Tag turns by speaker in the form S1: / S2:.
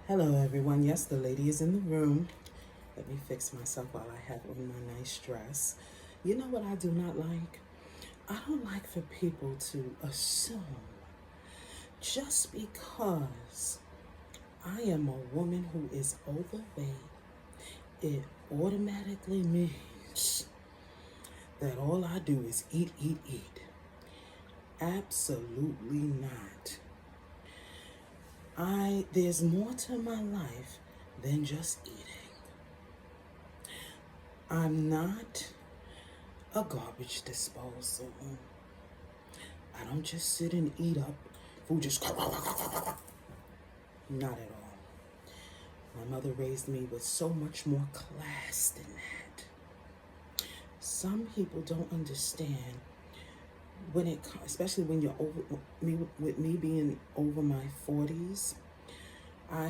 S1: Hello everyone. Yes, the lady is in the room. Let me fix myself while I have on my nice dress. You know what I do not like? I don't like for people to assume just because I am a woman who is overweight, it automatically means that all I do is eat, eat, eat. Absolutely not. There's more to my life than just eating. I'm not a garbage disposal. I don't just sit and eat up food, just not at all. My mother raised me with so much more class than that. Some people don't understand when it, especially when you're over me, with me being over my 40s. I